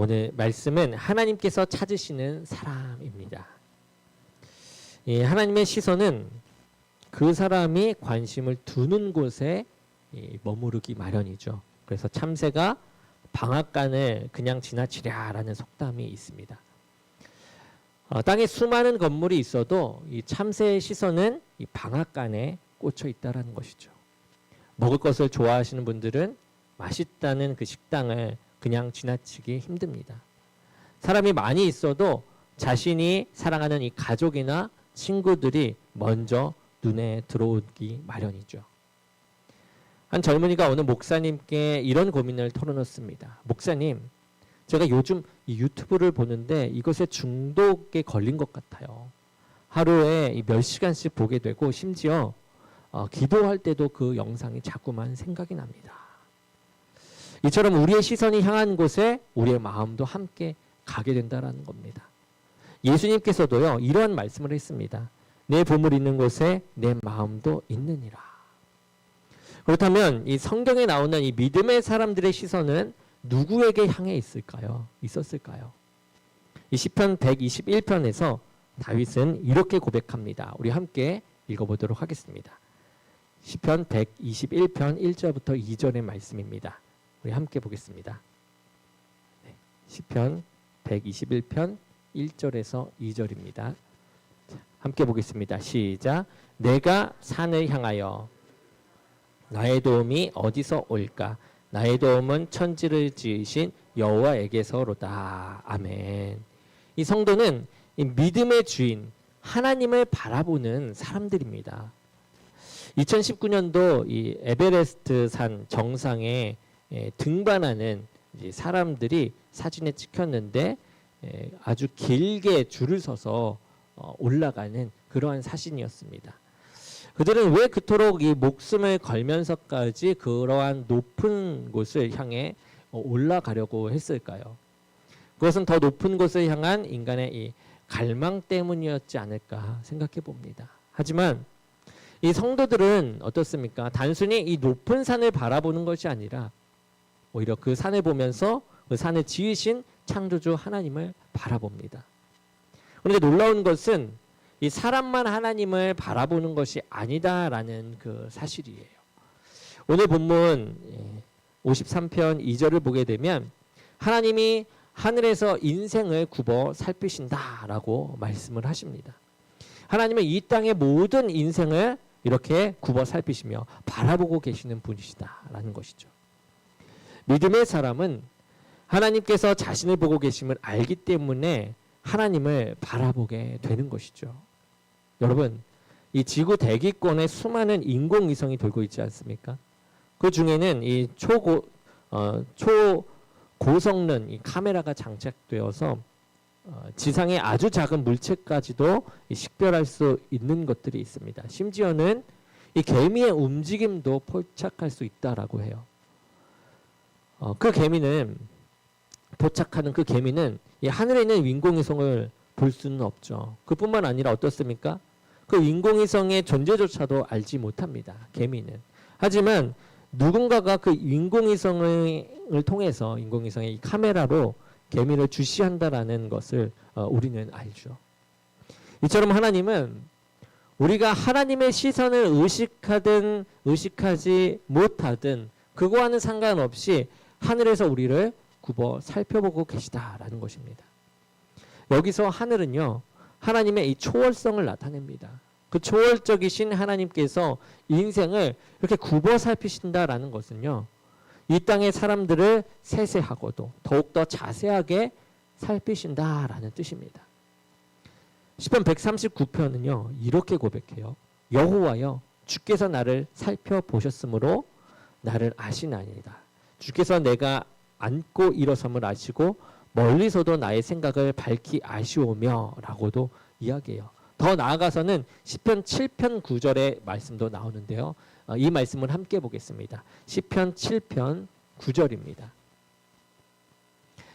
오늘 말씀은 하나님께서 찾으시는 사람입니다. 하나님의 시선은 그 사람이 관심을 두는 곳에 머무르기 마련이죠. 그래서 참새가 방앗간을 그냥 지나치랴라는 속담이 있습니다. 땅에 수많은 건물이 있어도 이 참새의 시선은 이 방앗간에 꽂혀 있다라는 것이죠. 먹을 것을 좋아하시는 분들은 맛있다는 그 식당을 그냥 지나치기 힘듭니다. 사람이 많이 있어도 자신이 사랑하는 이 가족이나 친구들이 먼저 눈에 들어오기 마련이죠. 한 젊은이가 어느 목사님께 이런 고민을 털어놓습니다. 목사님, 제가 요즘 이 유튜브를 보는데 이것에 중독에 걸린 것 같아요. 하루에 몇 시간씩 보게 되고 심지어 기도할 때도 그 영상이 자꾸만 생각이 납니다. 이처럼 우리의 시선이 향한 곳에 우리의 마음도 함께 가게 된다는 겁니다. 예수님께서도요, 이러한 말씀을 했습니다. 내 보물 있는 곳에 내 마음도 있느니라. 그렇다면 이 성경에 나오는 이 믿음의 사람들의 시선은 누구에게 향해 있었을까요? 이 시편 121편에서 다윗은 이렇게 고백합니다. 우리 함께 읽어보도록 하겠습니다. 시편 121편 1절부터 2절의 말씀입니다. 우리 함께 보겠습니다. 시편 121편 1절에서 2절입니다. 함께 보겠습니다. 시작. 내가 산을 향하여 나의 도움이 어디서 올까? 나의 도움은 천지를 지으신 여호와에게서로다. 아멘. 이 성도는 이 믿음의 주인 하나님을 바라보는 사람들입니다. 2019년도 이 에베레스트 산 정상에 등반하는 사람들이 사진에 찍혔는데 아주 길게 줄을 서서 올라가는 그러한 사진이었습니다. 그들은 왜 그토록 이 목숨을 걸면서까지 그러한 높은 곳을 향해 올라가려고 했을까요? 그것은 더 높은 곳을 향한 인간의 이 갈망 때문이었지 않을까 생각해 봅니다. 하지만 이 성도들은 어떻습니까? 단순히 이 높은 산을 바라보는 것이 아니라 오히려 그 산을 보면서 그 산을 지으신 창조주 하나님을 바라봅니다. 그런데 놀라운 것은 이 사람만 하나님을 바라보는 것이 아니다라는 그 사실이에요. 오늘 본문 53편 2절을 보게 되면 하나님이 하늘에서 인생을 굽어 살피신다라고 말씀을 하십니다. 하나님은 이 땅의 모든 인생을 이렇게 굽어 살피시며 바라보고 계시는 분이시다라는 것이죠. 믿음의 사람은 하나님께서 자신을 보고 계심을 알기 때문에 하나님을 바라보게 되는 것이죠. 여러분, 이 지구 대기권에 수많은 인공위성이 돌고 있지 않습니까? 그 중에는 이 초고성능 이 카메라가 장착되어서 지상의 아주 작은 물체까지도 식별할 수 있는 것들이 있습니다. 심지어는 이 개미의 움직임도 포착할 수 있다라고 해요. 그 개미는 포착하는 그 개미는 이 하늘에 있는 인공위성을 볼 수는 없죠. 그뿐만 아니라 어떻습니까? 그 인공위성의 존재조차도 알지 못합니다. 개미는. 하지만 누군가가 그 인공위성을 통해서 인공위성의 이 카메라로 개미를 주시한다라는 것을 우리는 알죠. 이처럼 하나님은 우리가 하나님의 시선을 의식하든 의식하지 못하든 그거와는 상관없이 하늘에서 우리를 굽어 살펴보고 계시다라는 것입니다. 여기서 하늘은요, 하나님의 이 초월성을 나타냅니다. 그 초월적이신 하나님께서 인생을 이렇게 굽어 살피신다라는 것은요, 이 땅의 사람들을 세세하고도 더욱더 자세하게 살피신다라는 뜻입니다. 시편 139편은요, 이렇게 고백해요. 여호와여, 주께서 나를 살펴보셨으므로 나를 아시나이다. 주께서 내가 앉고 일어섬을 아시고 멀리서도 나의 생각을 밝히 아시오며 라고도 이야기해요. 더 나아가서는 시편 7편 9절의 말씀도 나오는데요. 이 말씀을 함께 보겠습니다. 시편 7편 9절입니다.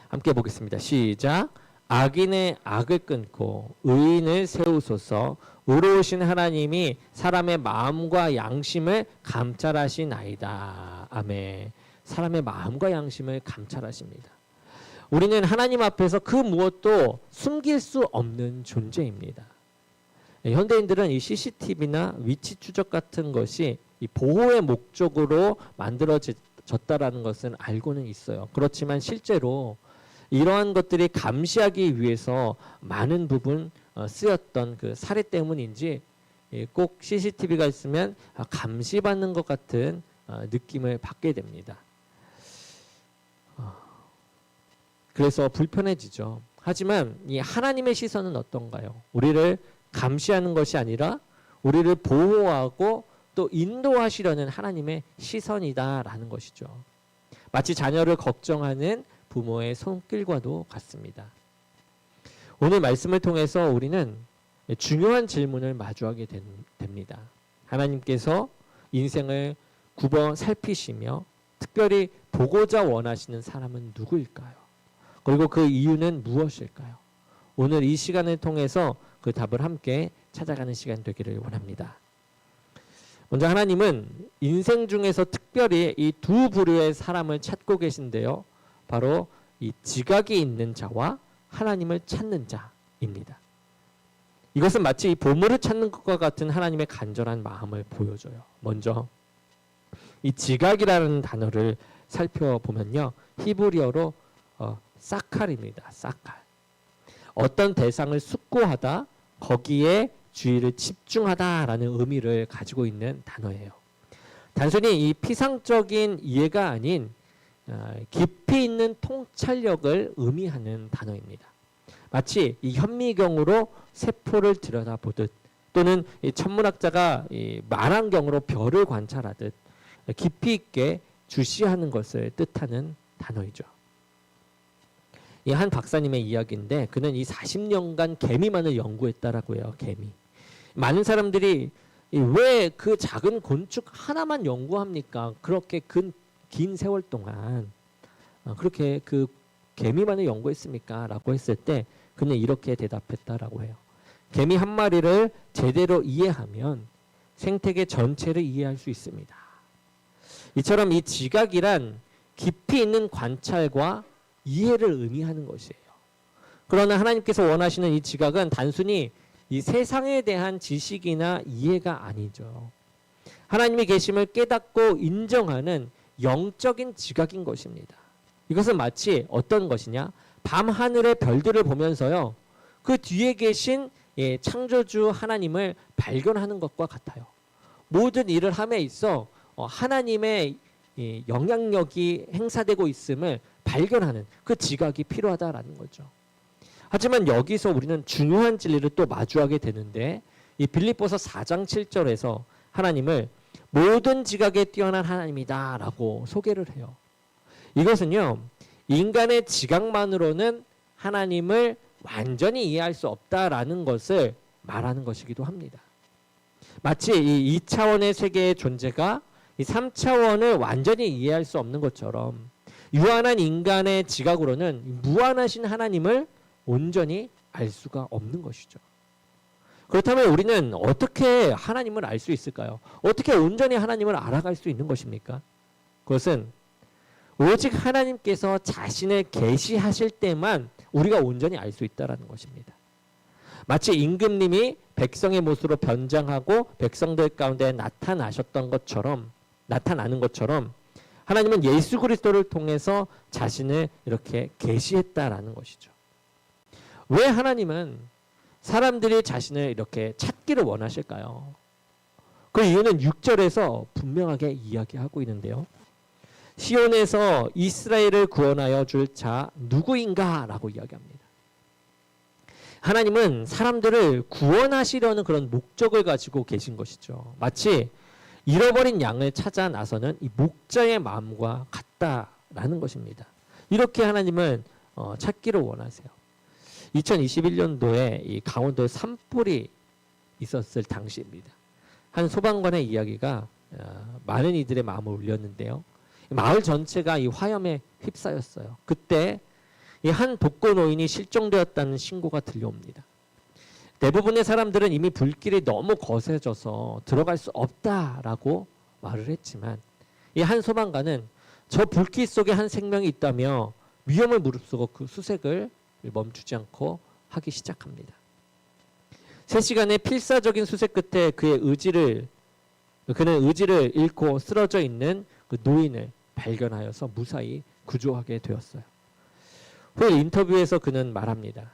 함께 보겠습니다. 시작. 악인의 악을 끊고 의인을 세우소서. 의로우신 하나님이 사람의 마음과 양심을 감찰하시나이다. 아멘. 사람의 마음과 양심을 감찰하십니다. 우리는 하나님 앞에서 그 무엇도 숨길 수 없는 존재입니다. 현대인들은 이 CCTV나 위치 추적 같은 것이 이 보호의 목적으로 만들어졌다라는 것은 알고는 있어요. 그렇지만 실제로 이러한 것들이 감시하기 위해서 많은 부분 쓰였던 그 사례 때문인지 꼭 CCTV가 있으면 감시받는 것 같은 느낌을 받게 됩니다. 그래서 불편해지죠. 하지만 이 하나님의 시선은 어떤가요? 우리를 감시하는 것이 아니라 우리를 보호하고 또 인도하시려는 하나님의 시선이다라는 것이죠. 마치 자녀를 걱정하는 부모의 손길과도 같습니다. 오늘 말씀을 통해서 우리는 중요한 질문을 마주하게 됩니다. 하나님께서 인생을 굽어 살피시며 특별히 보고자 원하시는 사람은 누구일까요? 그리고 그 이유는 무엇일까요? 오늘 이 시간을 통해서 그 답을 함께 찾아가는 시간 되기를 원합니다. 먼저 하나님은 인생 중에서 특별히 이 두 부류의 사람을 찾고 계신데요. 바로 이 지각이 있는 자와 하나님을 찾는 자입니다. 이것은 마치 이 보물을 찾는 것과 같은 하나님의 간절한 마음을 보여줘요. 먼저 이 지각이라는 단어를 살펴보면요. 히브리어로 사칼입니다. 사칼. 어떤 대상을 숙고하다, 거기에 주의를 집중하다라는 의미를 가지고 있는 단어예요. 단순히 이 피상적인 이해가 아닌 깊이 있는 통찰력을 의미하는 단어입니다. 마치 이 현미경으로 세포를 들여다보듯 또는 이 천문학자가 이 망원경으로 별을 관찰하듯 깊이 있게 주시하는 것을 뜻하는 단어이죠. 이 한 박사님의 이야기인데 그는 이 40년간 개미만을 연구했다라고 해요. 개미. 많은 사람들이 왜 그 작은 곤충 하나만 연구합니까? 그렇게 긴 세월 동안 그렇게 그 개미만을 연구했습니까? 라고 했을 때 그는 이렇게 대답했다라고 해요. 개미 한 마리를 제대로 이해하면 생태계 전체를 이해할 수 있습니다. 이처럼 이 지각이란 깊이 있는 관찰과 이해를 의미하는 것이에요. 그러나 하나님께서 원하시는 이 지각은 단순히 이 세상에 대한 지식이나 이해가 아니죠. 하나님이 계심을 깨닫고 인정하는 영적인 지각인 것입니다. 이것은 마치 어떤 것이냐? 밤 하늘의 별들을 보면서요. 그 뒤에 계신 창조주 하나님을 발견하는 것과 같아요. 모든 일을 함에 있어 하나님의 영향력이 행사되고 있음을 발견하는 그 지각이 필요하다라는 거죠. 하지만 여기서 우리는 중요한 진리를 또 마주하게 되는데 이 빌립보서 4장 7절에서 하나님을 모든 지각에 뛰어난 하나님이다라고 소개를 해요. 이것은요. 인간의 지각만으로는 하나님을 완전히 이해할 수 없다라는 것을 말하는 것이기도 합니다. 마치 이 2차원의 세계의 존재가 이 3차원을 완전히 이해할 수 없는 것처럼 유한한 인간의 지각으로는 무한하신 하나님을 온전히 알 수가 없는 것이죠. 그렇다면 우리는 어떻게 하나님을 알 수 있을까요? 어떻게 온전히 하나님을 알아갈 수 있는 것입니까? 그것은 오직 하나님께서 자신을 계시하실 때만 우리가 온전히 알 수 있다는 것입니다. 마치 임금님이 백성의 모습으로 변장하고 백성들 가운데 나타나는 것처럼 하나님은 예수 그리스도를 통해서 자신을 이렇게 계시했다라는 것이죠. 왜 하나님은 사람들이 자신을 이렇게 찾기를 원하실까요? 그 이유는 6절에서 분명하게 이야기하고 있는데요. 시온에서 이스라엘을 구원하여 줄 자 누구인가? 라고 이야기합니다. 하나님은 사람들을 구원하시려는 그런 목적을 가지고 계신 것이죠. 마치 잃어버린 양을 찾아 나서는 이 목자의 마음과 같다라는 것입니다. 이렇게 하나님은 찾기를 원하세요. 2021년도에 이 강원도 산불이 있었을 당시입니다. 한 소방관의 이야기가 많은 이들의 마음을 울렸는데요. 마을 전체가 이 화염에 휩싸였어요. 그때 이 한 독거 노인이 실종되었다는 신고가 들려옵니다. 대부분의 사람들은 이미 불길이 너무 거세져서 들어갈 수 없다라고 말을 했지만 이 한 소방관은 저 불길 속에 한 생명이 있다며 위험을 무릅쓰고 그 수색을 멈추지 않고 하기 시작합니다. 3시간의 필사적인 수색 끝에 그는 의지를 잃고 쓰러져 있는 그 노인을 발견하여서 무사히 구조하게 되었어요. 후에 인터뷰에서 그는 말합니다.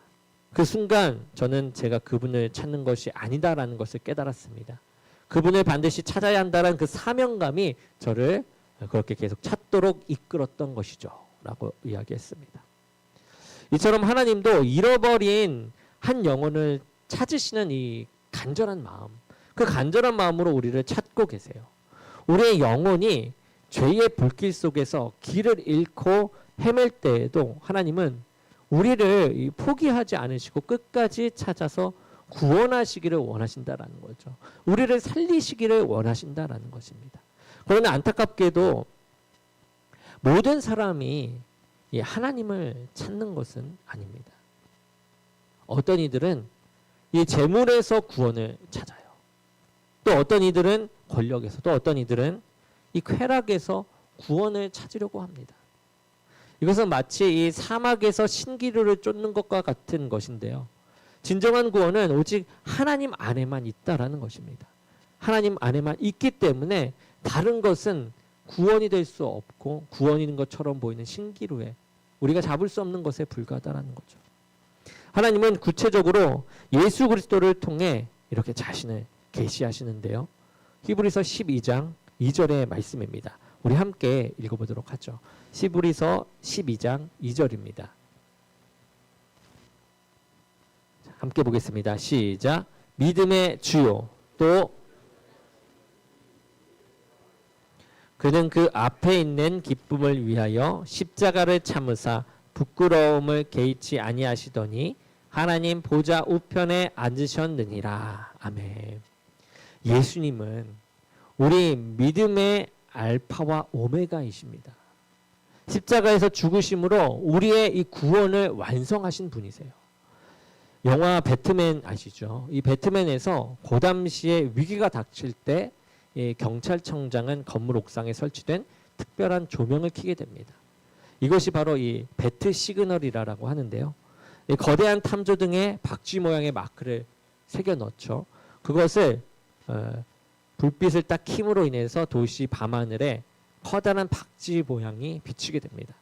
그 순간 저는 제가 그분을 찾는 것이 아니다라는 것을 깨달았습니다. 그분을 반드시 찾아야 한다는 그 사명감이 저를 그렇게 계속 찾도록 이끌었던 것이죠. 라고 이야기했습니다. 이처럼 하나님도 잃어버린 한 영혼을 찾으시는 이 간절한 마음, 그 간절한 마음으로 우리를 찾고 계세요. 우리의 영혼이 죄의 불길 속에서 길을 잃고 헤맬 때에도 하나님은 우리를 포기하지 않으시고 끝까지 찾아서 구원하시기를 원하신다라는 거죠. 우리를 살리시기를 원하신다라는 것입니다. 그러나 안타깝게도 모든 사람이 이 하나님을 찾는 것은 아닙니다. 어떤 이들은 이 재물에서 구원을 찾아요. 또 어떤 이들은 권력에서, 또 어떤 이들은 이 쾌락에서 구원을 찾으려고 합니다. 이것은 마치 이 사막에서 신기루를 쫓는 것과 같은 것인데요. 진정한 구원은 오직 하나님 안에만 있다라는 것입니다. 하나님 안에만 있기 때문에 다른 것은 구원이 될 수 없고 구원인 것처럼 보이는 신기루에 우리가 잡을 수 없는 것에 불과하다라는 거죠. 하나님은 구체적으로 예수 그리스도를 통해 이렇게 자신을 계시하시는데요. 히브리서 12장 2절의 말씀입니다. 우리 함께 읽어보도록 하죠. 히브리서 12장 2절입니다. 함께 보겠습니다. 시작. 믿음의 주요 또 그는 그 앞에 있는 기쁨을 위하여 십자가를 참으사 부끄러움을 개의치 아니하시더니 하나님 보좌 우편에 앉으셨느니라. 아멘. 예수님은 우리 믿음의 알파와 오메가이십니다. 십자가에서 죽으심으로 우리의 이 구원을 완성하신 분이세요. 영화 배트맨 아시죠? 이 배트맨에서 고담시에 위기가 닥칠 때 이 경찰청장은 건물 옥상에 설치된 특별한 조명을 켜게 됩니다. 이것이 바로 이 배트 시그널이라고 하는데요. 이 거대한 탐조 등에 박쥐 모양의 마크를 새겨 넣죠. 그것을 불빛을 딱 킴으로 인해서 도시 밤하늘에 커다란 박쥐 모양이 비추게 됩니다.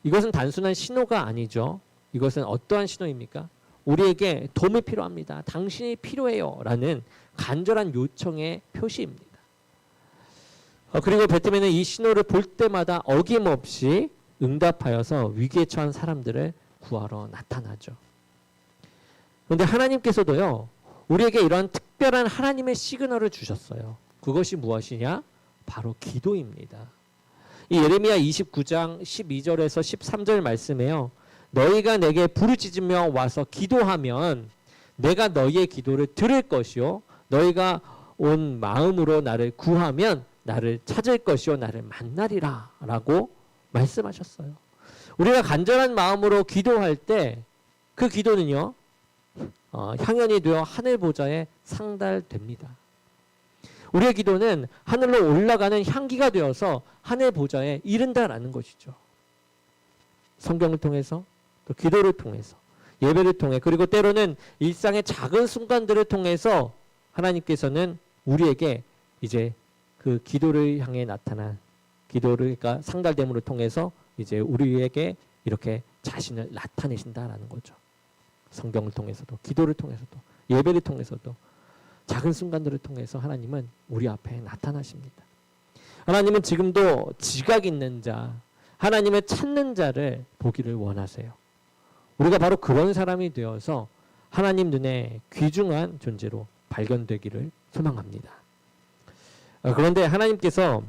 이것은 단순한 신호가 아니죠. 이것은 어떠한 신호입니까? 우리에게 도움이 필요합니다. 당신이 필요해요. 라는 간절한 요청의 표시입니다. 그리고 배트맨은 이 신호를 볼 때마다 어김없이 응답하여서 위기에 처한 사람들을 구하러 나타나죠. 그런데 하나님께서도요, 우리에게 이런 특별한 하나님의 시그널을 주셨어요. 그것이 무엇이냐? 바로 기도입니다. 이 예레미야 29장 12절에서 13절 말씀에요. 너희가 내게 부르짖으며 와서 기도하면 내가 너희의 기도를 들을 것이요 너희가 온 마음으로 나를 구하면 나를 찾을 것이요 나를 만나리라 라고 말씀하셨어요. 우리가 간절한 마음으로 기도할 때 그 기도는요 향연이 되어 하늘 보좌에 상달됩니다. 우리의 기도는 하늘로 올라가는 향기가 되어서 하늘 보좌에 이른다라는 것이죠. 성경을 통해서 또 기도를 통해서 예배를 통해 그리고 때로는 일상의 작은 순간들을 통해서 하나님께서는 우리에게 이제 그 기도를 향해 나타난 기도가 상달됨으로 통해서 이제 우리에게 이렇게 자신을 나타내신다라는 거죠. 성경을 통해서도 기도를 통해서도 예배를 통해서도 작은 순간들을 통해서 하나님은 우리 앞에 나타나십니다. 하나님은 지금도 지각 있는 자, 하나님을 찾는 자를 보기를 원하세요. 우리가 바로 그런 사람이 되어서 하나님 눈에 귀중한 존재로 발견되기를 소망합니다. 그런데 하나님께서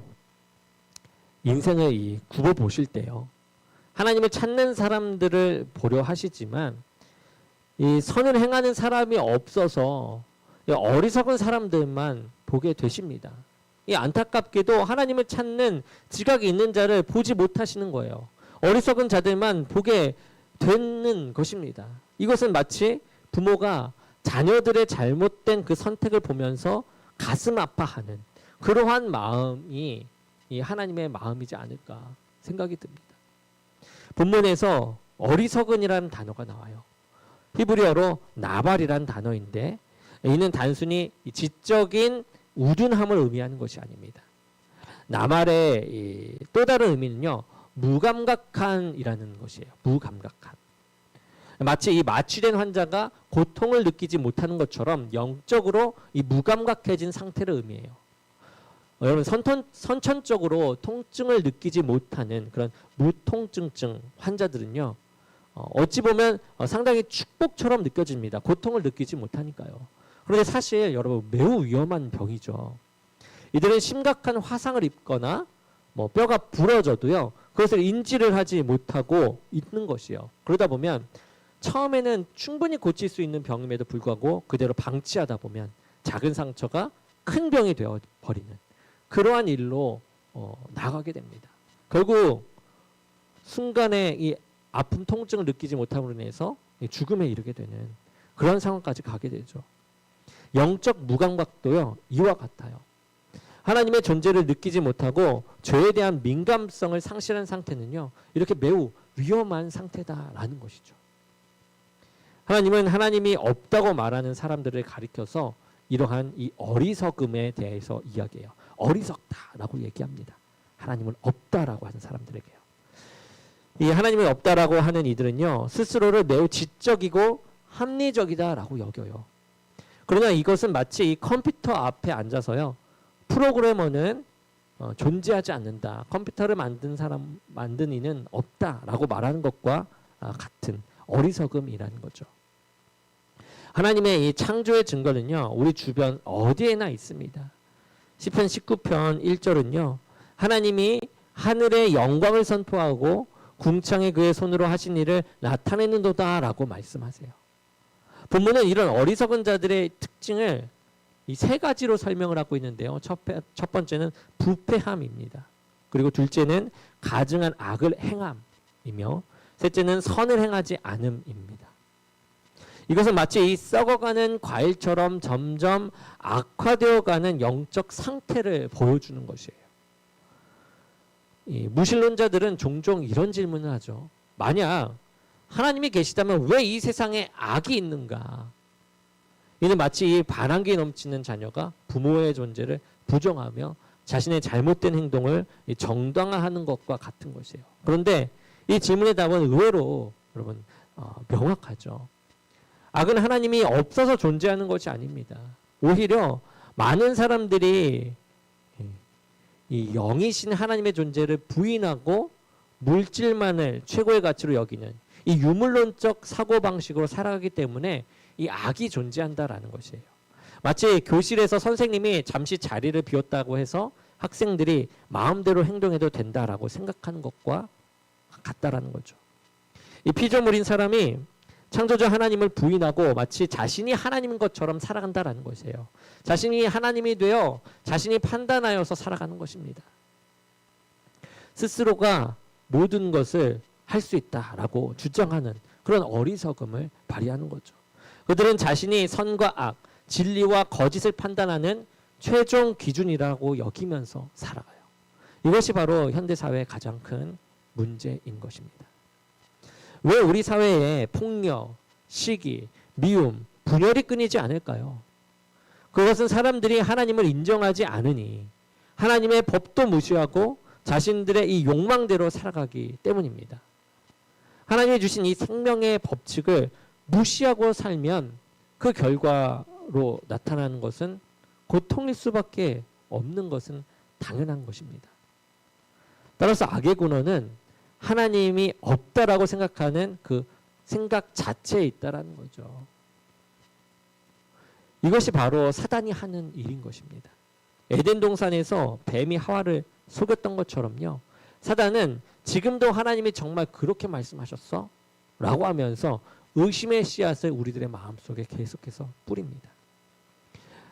인생을 굽어 보실 때요, 하나님을 찾는 사람들을 보려 하시지만 이 선을 행하는 사람이 없어서 어리석은 사람들만 보게 되십니다. 이 안타깝게도 하나님을 찾는 지각이 있는 자를 보지 못하시는 거예요. 어리석은 자들만 보게 되는 것입니다. 이것은 마치 부모가 자녀들의 잘못된 그 선택을 보면서 가슴 아파하는 그러한 마음이 이 하나님의 마음이지 않을까 생각이 듭니다. 본문에서 어리석은이라는 단어가 나와요. 히브리어로 나발이라는 단어인데 이는 단순히 지적인 우둔함을 의미하는 것이 아닙니다. 나발의 또 다른 의미는요, 무감각한이라는 것이에요. 무감각한. 마치 이 마취된 환자가 고통을 느끼지 못하는 것처럼 영적으로 이 무감각해진 상태를 의미해요. 여러분 선천적으로 통증을 느끼지 못하는 그런 무통증증 환자들은요, 어찌 보면 상당히 축복처럼 느껴집니다. 고통을 느끼지 못하니까요. 그런데 사실 여러분 매우 위험한 병이죠. 이들은 심각한 화상을 입거나 뭐 뼈가 부러져도요, 그것을 인지를 하지 못하고 있는 것이요. 그러다 보면 처음에는 충분히 고칠 수 있는 병임에도 불구하고 그대로 방치하다 보면 작은 상처가 큰 병이 되어 버리는 그러한 일로 나가게 됩니다. 결국 순간에 이 아픔 통증을 느끼지 못함으로 인해서 죽음에 이르게 되는 그런 상황까지 가게 되죠. 영적 무감각도요, 이와 같아요. 하나님의 존재를 느끼지 못하고 죄에 대한 민감성을 상실한 상태는요, 이렇게 매우 위험한 상태다라는 것이죠. 하나님은 하나님이 없다고 말하는 사람들을 가리켜서 이러한 이 어리석음에 대해서 이야기해요. 어리석다라고 얘기합니다. 하나님은 없다라고 하는 사람들에게요. 이 하나님은 없다라고 하는 이들은요, 스스로를 매우 지적이고 합리적이다라고 여겨요. 그러나 이것은 마치 이 컴퓨터 앞에 앉아서요, 프로그래머는 존재하지 않는다, 컴퓨터를 만든 이는 없다라고 말하는 것과 같은 어리석음이라는 거죠. 하나님의 이 창조의 증거는요, 우리 주변 어디에나 있습니다. 시편 19편 1절은요, 하나님이 하늘의 영광을 선포하고 궁창에 그의 손으로 하신 일을 나타내는도다 라고 말씀하세요. 본문은 이런 어리석은 자들의 특징을 이 세 가지로 설명을 하고 있는데요. 첫 번째는 부패함입니다. 그리고 둘째는 가증한 악을 행함이며 셋째는 선을 행하지 않음입니다. 이것은 마치 이 썩어가는 과일처럼 점점 악화되어가는 영적 상태를 보여주는 것이에요. 이 무신론자들은 종종 이런 질문을 하죠. 만약 하나님이 계시다면 왜 이 세상에 악이 있는가? 이는 마치 이 반항기 넘치는 자녀가 부모의 존재를 부정하며 자신의 잘못된 행동을 정당화하는 것과 같은 것이에요. 그런데 이 질문의 답은 의외로 여러분 명확하죠. 악은 하나님이 없어서 존재하는 것이 아닙니다. 오히려 많은 사람들이 이 영이신 하나님의 존재를 부인하고 물질만을 최고의 가치로 여기는 이 유물론적 사고방식으로 살아가기 때문에 이 악이 존재한다라는 것이에요. 마치 교실에서 선생님이 잠시 자리를 비웠다고 해서 학생들이 마음대로 행동해도 된다라고 생각하는 것과 같다라는 거죠. 이 피조물인 사람이 창조주 하나님을 부인하고 마치 자신이 하나님인 것처럼 살아간다라는 것이에요. 자신이 하나님이 되어 자신이 판단하여서 살아가는 것입니다. 스스로가 모든 것을 할 수 있다라고 주장하는 그런 어리석음을 발휘하는 거죠. 그들은 자신이 선과 악, 진리와 거짓을 판단하는 최종 기준이라고 여기면서 살아가요. 이것이 바로 현대사회의 가장 큰 문제인 것입니다. 왜 우리 사회에 폭력, 시기, 미움, 분열이 끊이지 않을까요? 그것은 사람들이 하나님을 인정하지 않으니 하나님의 법도 무시하고 자신들의 이 욕망대로 살아가기 때문입니다. 하나님이 주신 이 생명의 법칙을 무시하고 살면 그 결과로 나타나는 것은 고통일 수밖에 없는 것은 당연한 것입니다. 따라서 악의 근원은 하나님이 없다라고 생각하는 그 생각 자체에 있다라는 거죠. 이것이 바로 사단이 하는 일인 것입니다. 에덴 동산에서 뱀이 하와를 속였던 것처럼요, 사단은 지금도 하나님이 정말 그렇게 말씀하셨어? 라고 하면서 의심의 씨앗을 우리들의 마음속에 계속해서 뿌립니다.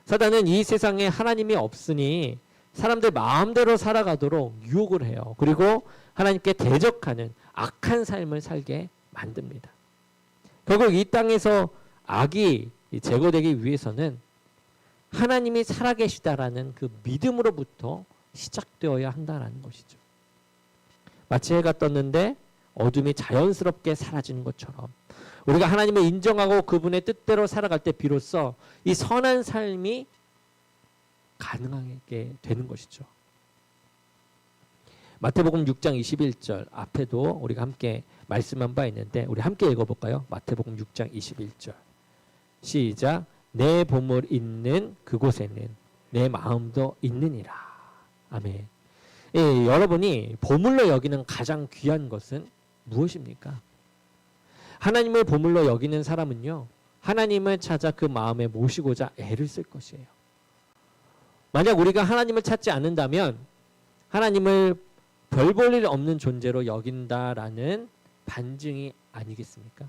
사단은 이 세상에 하나님이 없으니 사람들 마음대로 살아가도록 유혹을 해요. 그리고 하나님께 대적하는 악한 삶을 살게 만듭니다. 결국 이 땅에서 악이 제거되기 위해서는 하나님이 살아계시다라는 그 믿음으로부터 시작되어야 한다는 것이죠. 마치 해가 떴는데 어둠이 자연스럽게 사라지는 것처럼 우리가 하나님을 인정하고 그분의 뜻대로 살아갈 때 비로소 이 선한 삶이 가능하게 되는 것이죠. 마태복음 6장 21절 앞에도 우리가 함께 말씀한 바 있는데 우리 함께 읽어볼까요? 마태복음 6장 21절 시작. 내 보물 있는 그곳에는 내 마음도 있느니라. 아멘. 예, 여러분이 보물로 여기는 가장 귀한 것은 무엇입니까? 하나님을 보물로 여기는 사람은요, 하나님을 찾아 그 마음에 모시고자 애를 쓸 것이에요. 만약 우리가 하나님을 찾지 않는다면 하나님을 별 볼 일 없는 존재로 여긴다라는 반증이 아니겠습니까?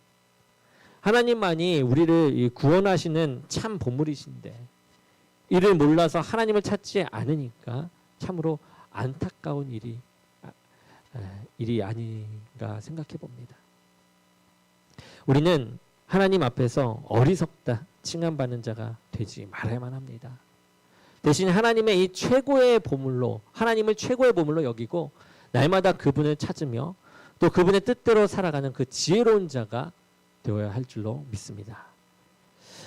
하나님만이 우리를 구원하시는 참 보물이신데 이를 몰라서 하나님을 찾지 않으니까 참으로 안타까운 일이 아닌가 생각해 봅니다. 우리는 하나님 앞에서 어리석다 칭함받는 자가 되지 말아야만 합니다. 대신 하나님의 이 최고의 보물로 하나님을 최고의 보물로 여기고 날마다 그분을 찾으며 또 그분의 뜻대로 살아가는 그 지혜로운 자가 되어야 할 줄로 믿습니다.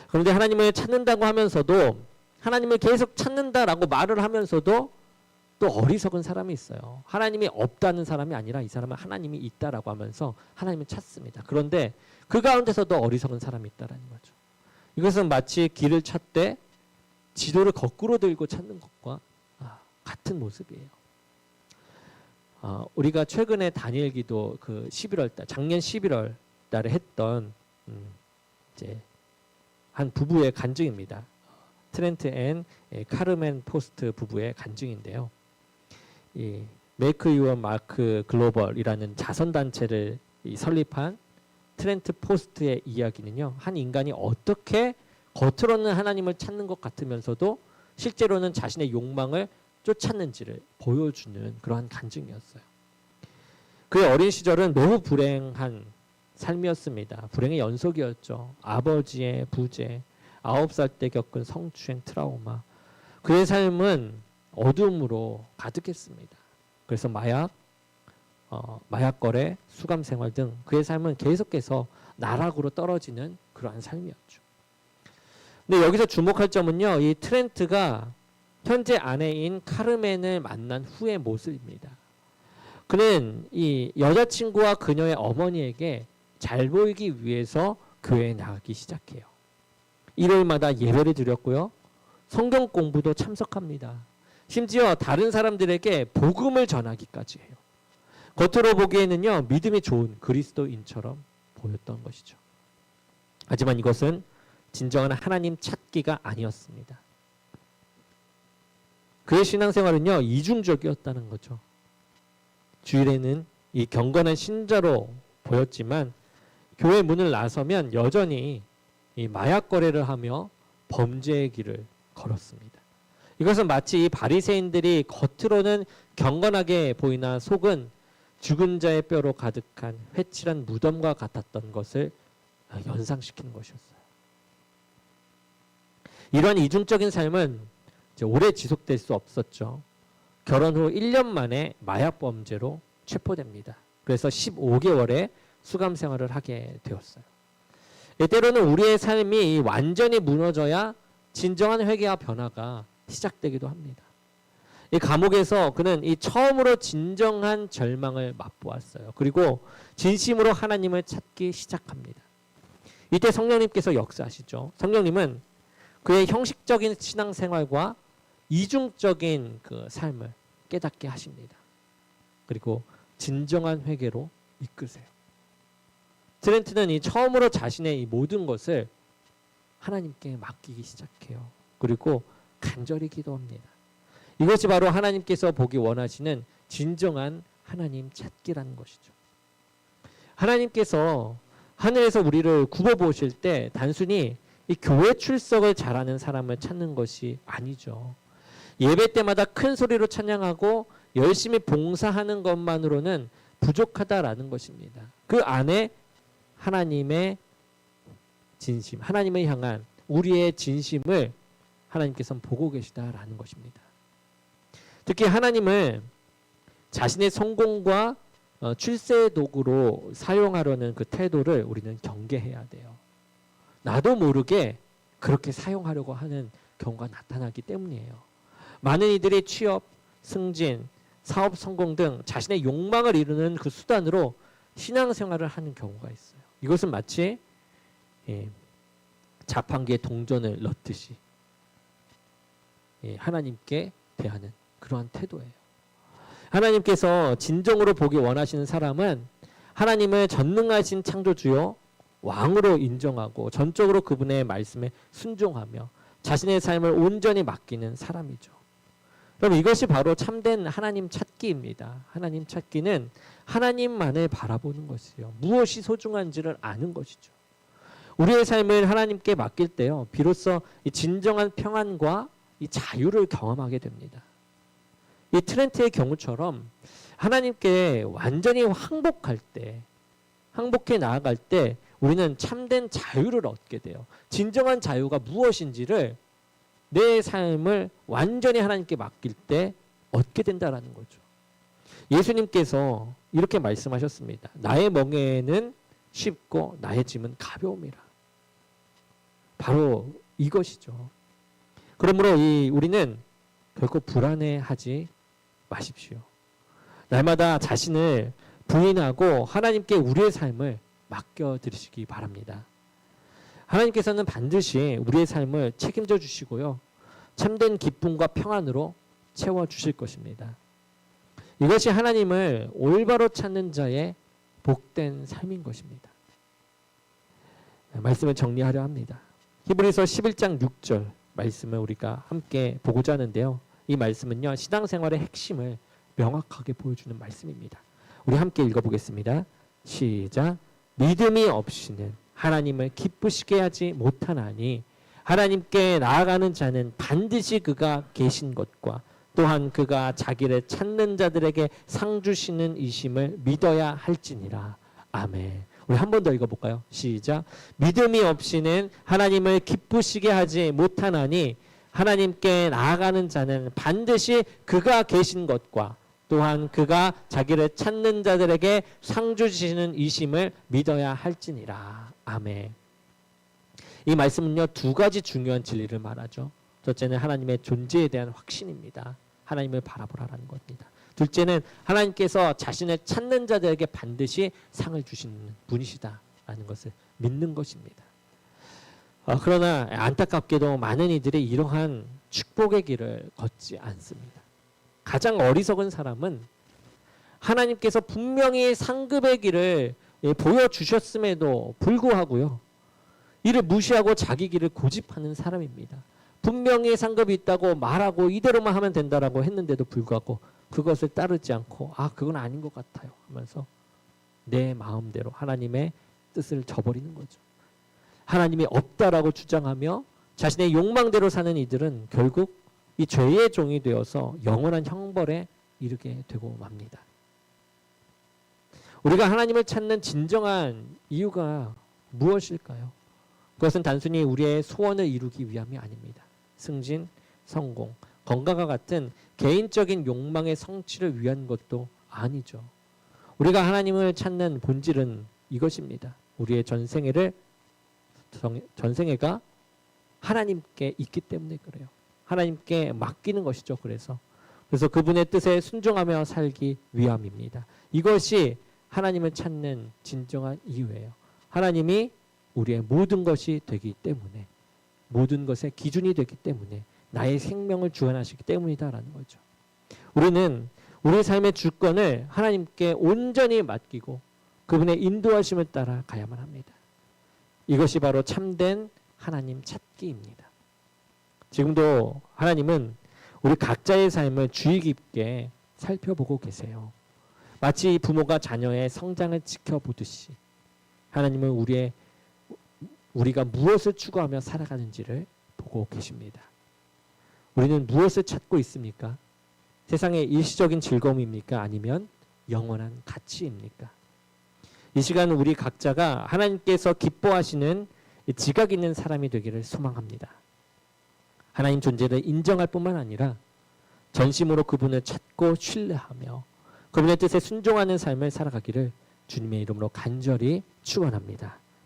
그런데 하나님을 찾는다고 하면서도 하나님을 계속 찾는다라고 말을 하면서도 또 어리석은 사람이 있어요. 하나님이 없다는 사람이 아니라 이 사람은 하나님이 있다라고 하면서 하나님을 찾습니다. 그런데 그 가운데서도 어리석은 사람이 있다라는 거죠. 이것은 마치 길을 찾되 지도를 거꾸로 들고 찾는 것과 같은 모습이에요. 우리가 최근에 다니엘 기도 그 11월 달, 작년 11월 달에 했던 이제 한 부부의 간증입니다. 트렌트 앤 카르멘 포스트 부부의 간증인데요. 이 메이크 유어 마크 글로벌이라는 자선 단체를 설립한 트렌트 포스트의 이야기는요, 한 인간이 어떻게 겉으로는 하나님을 찾는 것 같으면서도 실제로는 자신의 욕망을 쫓았는지를 보여주는 그러한 간증이었어요. 그의 어린 시절은 너무 불행한 삶이었습니다. 불행의 연속이었죠. 아버지의 부재, 9살 때 겪은 성추행 트라우마. 그의 삶은 어둠으로 가득했습니다. 그래서 마약 거래, 수감 생활 등 그의 삶은 계속해서 나락으로 떨어지는 그러한 삶이었죠. 근데 여기서 주목할 점은요, 이 트렌트가 현재 아내인 카르멘을 만난 후의 모습입니다. 그는 이 여자친구와 그녀의 어머니에게 잘 보이기 위해서 교회에 나가기 시작해요. 일요일마다 예배를 드렸고요. 성경 공부도 참석합니다. 심지어 다른 사람들에게 복음을 전하기까지 해요. 겉으로 보기에는요, 믿음이 좋은 그리스도인처럼 보였던 것이죠. 하지만 이것은 진정한 하나님 찾기가 아니었습니다. 그의 신앙생활은요, 이중적이었다는 거죠. 주일에는 이 경건한 신자로 보였지만 교회 문을 나서면 여전히 이 마약 거래를 하며 범죄의 길을 걸었습니다. 이것은 마치 이 바리새인들이 겉으로는 경건하게 보이나 속은 죽은 자의 뼈로 가득한 회칠한 무덤과 같았던 것을 연상시키는 것이었어요. 이러한 이중적인 삶은 이제 오래 지속될 수 없었죠. 결혼 후 1년 만에 마약 범죄로 체포됩니다. 그래서 15개월의 수감 생활을 하게 되었어요. 때로는 우리의 삶이 완전히 무너져야 진정한 회개와 변화가 시작되기도 합니다. 이 감옥에서 그는 이 처음으로 진정한 절망을 맛보았어요. 그리고 진심으로 하나님을 찾기 시작합니다. 이때 성령님께서 역사하시죠. 성령님은 그의 형식적인 신앙생활과 이중적인 그 삶을 깨닫게 하십니다. 그리고 진정한 회개로 이끄세요. 트렌트는 이 처음으로 자신의 이 모든 것을 하나님께 맡기기 시작해요. 그리고 간절히 기도합니다. 이것이 바로 하나님께서 보기 원하시는 진정한 하나님 찾기라는 것이죠. 하나님께서 하늘에서 우리를 굽어보실 때 단순히 이 교회 출석을 잘하는 사람을 찾는 것이 아니죠. 예배 때마다 큰 소리로 찬양하고 열심히 봉사하는 것만으로는 부족하다라는 것입니다. 그 안에 하나님의 진심, 하나님을 향한 우리의 진심을 하나님께서는 보고 계시다라는 것입니다. 특히 하나님을 자신의 성공과 출세 도구로 사용하려는 그 태도를 우리는 경계해야 돼요. 나도 모르게 그렇게 사용하려고 하는 경우가 나타나기 때문이에요. 많은 이들이 취업, 승진, 사업 성공 등 자신의 욕망을 이루는 그 수단으로 신앙생활을 하는 경우가 있어요. 이것은 마치 자판기에 동전을 넣듯이 하나님께 대하는 그러한 태도예요. 하나님께서 진정으로 보기 원하시는 사람은 하나님을 전능하신 창조주요 왕으로 인정하고 전적으로 그분의 말씀에 순종하며 자신의 삶을 온전히 맡기는 사람이죠. 그럼 이것이 바로 참된 하나님 찾기입니다. 하나님 찾기는 하나님만을 바라보는 것이요. 무엇이 소중한지를 아는 것이죠. 우리의 삶을 하나님께 맡길 때요, 비로소 이 진정한 평안과 이 자유를 경험하게 됩니다. 이 트렌트의 경우처럼 하나님께 완전히 항복할 때, 항복해 나아갈 때 우리는 참된 자유를 얻게 돼요. 진정한 자유가 무엇인지를 내 삶을 완전히 하나님께 맡길 때 얻게 된다라는 거죠. 예수님께서 이렇게 말씀하셨습니다. 나의 멍에는 쉽고 나의 짐은 가벼움이라. 바로 이것이죠. 그러므로 우리는 결코 불안해하지 마십시오. 날마다 자신을 부인하고 하나님께 우리의 삶을 맡겨드리시기 바랍니다. 하나님께서는 반드시 우리의 삶을 책임져 주시고요, 참된 기쁨과 평안으로 채워주실 것입니다. 이것이 하나님을 올바로 찾는 자의 복된 삶인 것입니다. 말씀을 정리하려 합니다. 히브리서 11장 6절 말씀을 우리가 함께 보고자 하는데요, 이 말씀은요, 신앙생활의 핵심을 명확하게 보여주는 말씀입니다. 우리 함께 읽어보겠습니다. 시작. 믿음이 없이는 하나님을 기쁘시게 하지 못하나니 하나님께 나아가는 자는 반드시 그가 계신 것과 또한 그가 자기를 찾는 자들에게 상 주시는 이심을 믿어야 할지니라. 아멘. 우리 한 번 더 읽어볼까요? 시작. 믿음이 없이는 하나님을 기쁘시게 하지 못하나니 하나님께 나아가는 자는 반드시 그가 계신 것과 또한 그가 자기를 찾는 자들에게 상 주시는 이심을 믿어야 할지니라. 아멘. 이 말씀은요, 두 가지 중요한 진리를 말하죠. 첫째는 하나님의 존재에 대한 확신입니다. 하나님을 바라보라라는 겁니다. 둘째는 하나님께서 자신을 찾는 자들에게 반드시 상을 주시는 분이시다라는 것을 믿는 것입니다. 그러나 안타깝게도 많은 이들이 이러한 축복의 길을 걷지 않습니다. 가장 어리석은 사람은 하나님께서 분명히 상급의 길을 보여주셨음에도 불구하고요, 이를 무시하고 자기 길을 고집하는 사람입니다. 분명히 상급이 있다고 말하고 이대로만 하면 된다라고 했는데도 불구하고 그것을 따르지 않고 그건 아닌 것 같아요 하면서 내 마음대로 하나님의 뜻을 저버리는 거죠. 하나님이 없다라고 주장하며 자신의 욕망대로 사는 이들은 결국 이 죄의 종이 되어서 영원한 형벌에 이르게 되고 맙니다. 우리가 하나님을 찾는 진정한 이유가 무엇일까요? 그것은 단순히 우리의 소원을 이루기 위함이 아닙니다. 승진, 성공, 건강과 같은 개인적인 욕망의 성취를 위한 것도 아니죠. 우리가 하나님을 찾는 본질은 이것입니다. 우리의 전생애가 하나님께 있기 때문에 그래요. 하나님께 맡기는 것이죠. 그래서 그분의 뜻에 순종하며 살기 위함입니다. 이것이 하나님을 찾는 진정한 이유예요. 하나님이 우리의 모든 것이 되기 때문에, 모든 것의 기준이 되기 때문에, 나의 생명을 주관하시기 때문이다라는 거죠. 우리는 우리 삶의 주권을 하나님께 온전히 맡기고 그분의 인도하심을 따라 가야만 합니다. 이것이 바로 참된 하나님 찾기입니다. 지금도 하나님은 우리 각자의 삶을 주의 깊게 살펴보고 계세요. 마치 부모가 자녀의 성장을 지켜보듯이 하나님은 우리가 무엇을 추구하며 살아가는지를 보고 계십니다. 우리는 무엇을 찾고 있습니까? 세상의 일시적인 즐거움입니까? 아니면 영원한 가치입니까? 이 시간 우리 각자가 하나님께서 기뻐하시는 지각 있는 사람이 되기를 소망합니다. 하나님 존재를 인정할 뿐만 아니라 전심으로 그분을 찾고 신뢰하며 그분의 뜻에 순종하는 삶을 살아가기를 주님의 이름으로 간절히 축원합니다.